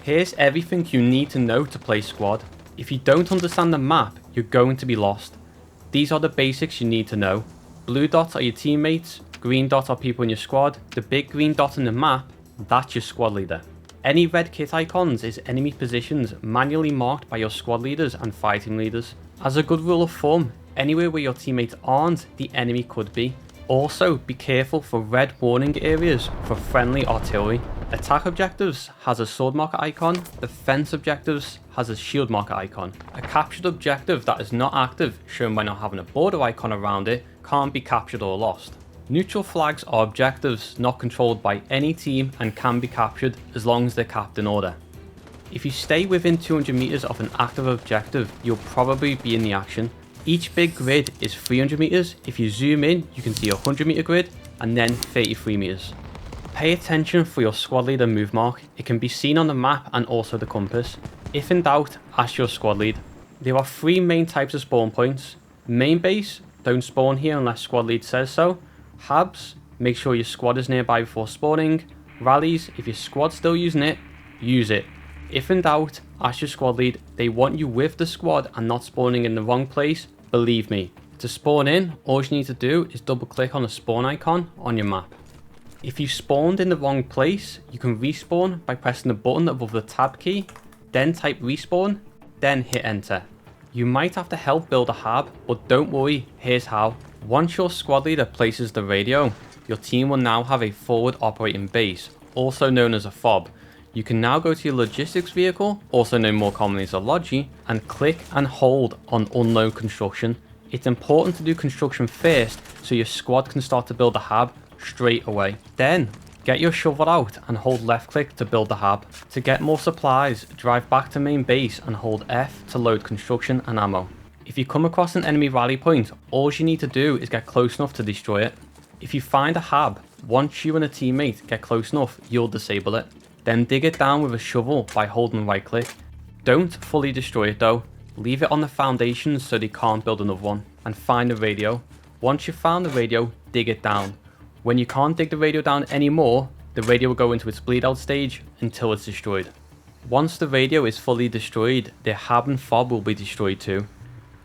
Here's everything you need to know to play squad. If you don't understand the map, you're going to be lost. These are the basics you need to know. Blue dots are your teammates, green dots are people in your squad, the big green dot in the map, that's your squad leader. Any red kit icons is enemy positions manually marked by your squad leaders and fighting leaders. As a good rule of thumb, anywhere where your teammates aren't, the enemy could be. Also, be careful for red warning areas for friendly artillery. Attack objectives has a sword marker icon, defense objectives has a shield marker icon. A captured objective that is not active, shown by not having a border icon around it, can't be captured or lost. Neutral flags are objectives not controlled by any team and can be captured as long as they're capped in order. If you stay within 200 meters of an active objective, you'll probably be in the action. Each big grid is 300 meters. If you zoom in, you can see a 100 meter grid and then 33 meters. Pay attention for your squad leader move mark. It can be seen on the map and also the compass. If in doubt, ask your squad lead. There are 3 main types of spawn points. Main base, don't spawn here unless squad lead says so. Hubs, make sure your squad is nearby before spawning. Rallies, if your squad's still using it, use it. If in doubt, ask your squad lead. They want you with the squad and not spawning in the wrong place. Believe me. To spawn in, all you need to do is double click on the spawn icon on your map. If you spawned in the wrong place, you can respawn by pressing the button above the tab key, then type respawn, then hit enter. You might have to help build a hab, but don't worry, here's how. Once your squad leader places the radio, your team will now have a forward operating base, also known as a FOB. You can now go to your logistics vehicle, also known more commonly as a Logi, and click and hold on unload construction. It's important to do construction first so your squad can start to build a hab straight away. Then, get your shovel out and hold left click to build the hab. To get more supplies, drive back to main base and hold F to load construction and ammo. If you come across an enemy rally point, all you need to do is get close enough to destroy it. If you find a hab, once you and a teammate get close enough, you'll disable it. Then dig it down with a shovel by holding right click. Don't fully destroy it though. Leave it on the foundations so they can't build another one. And find the radio. Once you've found the radio, dig it down. When you can't dig the radio down anymore, the radio will go into its bleed out stage until it's destroyed. Once the radio is fully destroyed, the hab and fob will be destroyed too.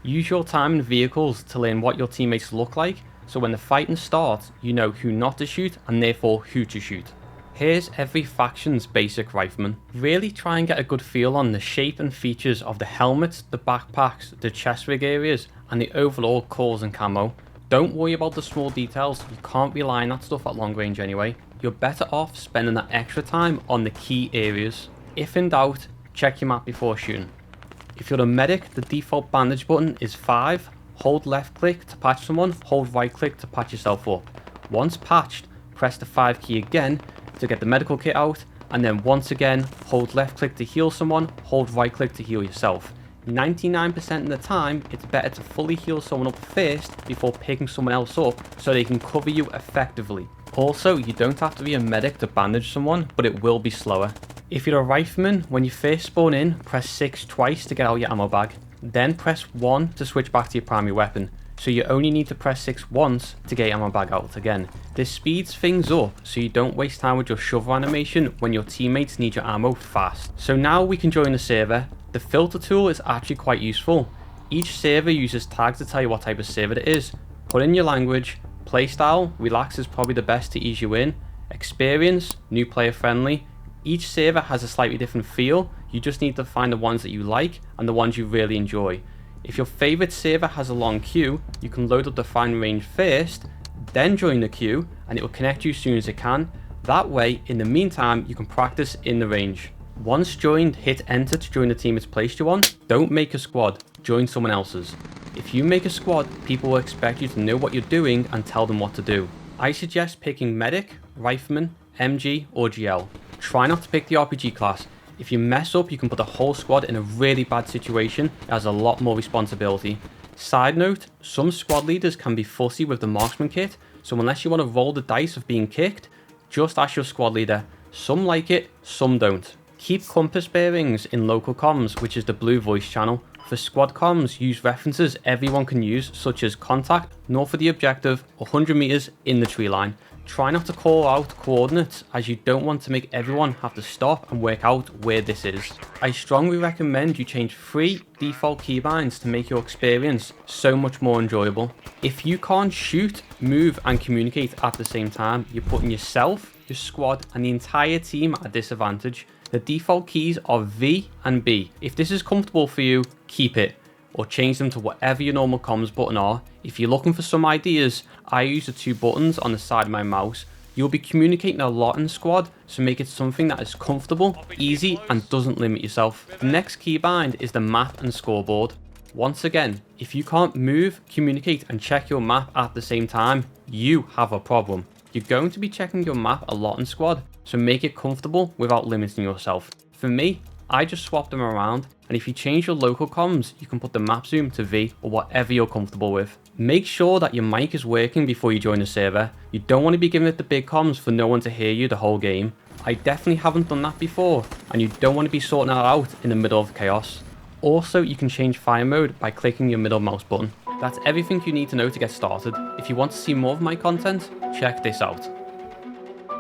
Use your time in vehicles to learn what your teammates look like, so when the fighting starts, you know who not to shoot and therefore who to shoot. Here's every faction's basic rifleman. Really try and get a good feel on the shape and features of the helmets, the backpacks, the chest rig areas, and the overall cores and camo. Don't worry about the small details, you can't rely on that stuff at long range anyway. You're better off spending that extra time on the key areas. If in doubt, check your map before shooting. If you're a medic, the default bandage button is 5. Hold left click to patch someone, hold right click to patch yourself up. Once patched, press the 5 key again to get the medical kit out, and then once again, hold left click to heal someone, hold right click to heal yourself. 99% of the time, it's better to fully heal someone up first before picking someone else up so they can cover you effectively. Also, you don't have to be a medic to bandage someone, but it will be slower. If you're a rifleman, when you first spawn in, press 6 twice to get out your ammo bag. Then press 1 to switch back to your primary weapon. So you only need to press 6 once to get your ammo bag out again. This speeds things up so you don't waste time with your shovel animation when your teammates need your ammo fast. So now we can join the server. The filter tool is actually quite useful. Each server uses tags to tell you what type of server it is. Put in your language, playstyle, relax is probably the best to ease you in, experience, new player friendly. Each server has a slightly different feel, you just need to find the ones that you like and the ones you really enjoy. If your favourite server has a long queue, you can load up the firing range first, then join the queue and it will connect you as soon as it can. That way, in the meantime, you can practice in the range. Once joined, hit enter to join the team it's placed you on. Don't make a squad, join someone else's. If you make a squad, people will expect you to know what you're doing and tell them what to do. I suggest picking medic, rifleman, MG or GL. Try not to pick the RPG class. If you mess up, you can put the whole squad in a really bad situation. It has a lot more responsibility. Side note, some squad leaders can be fussy with the marksman kit, so unless you want to roll the dice of being kicked, just ask your squad leader. Some like it, some don't. Keep compass bearings in local comms, which is the blue voice channel. For squad comms, use references everyone can use, such as contact, north of the objective, 100 meters in the tree line. Try not to call out coordinates, as you don't want to make everyone have to stop and work out where this is. I strongly recommend you change 3 default keybinds to make your experience so much more enjoyable. If you can't shoot, move and communicate at the same time, you're putting yourself, your squad and the entire team at a disadvantage. The default keys are V and B. If this is comfortable for you, keep it, or change them to whatever your normal comms button are. If you're looking for some ideas, I use the 2 buttons on the side of my mouse. You'll be communicating a lot in squad, so make it something that is comfortable, easy and doesn't limit yourself. The next keybind is the map and scoreboard. Once again, if you can't move, communicate and check your map at the same time, you have a problem. You're going to be checking your map a lot in squad, so make it comfortable without limiting yourself. For me, I just swap them around, and if you change your local comms, you can put the map zoom to V or whatever you're comfortable with. Make sure that your mic is working before you join the server. You don't want to be giving it the big comms for no one to hear you the whole game. I definitely haven't done that before, and you don't want to be sorting that out in the middle of chaos. Also, you can change fire mode by clicking your middle mouse button. That's everything you need to know to get started. If you want to see more of my content, check this out.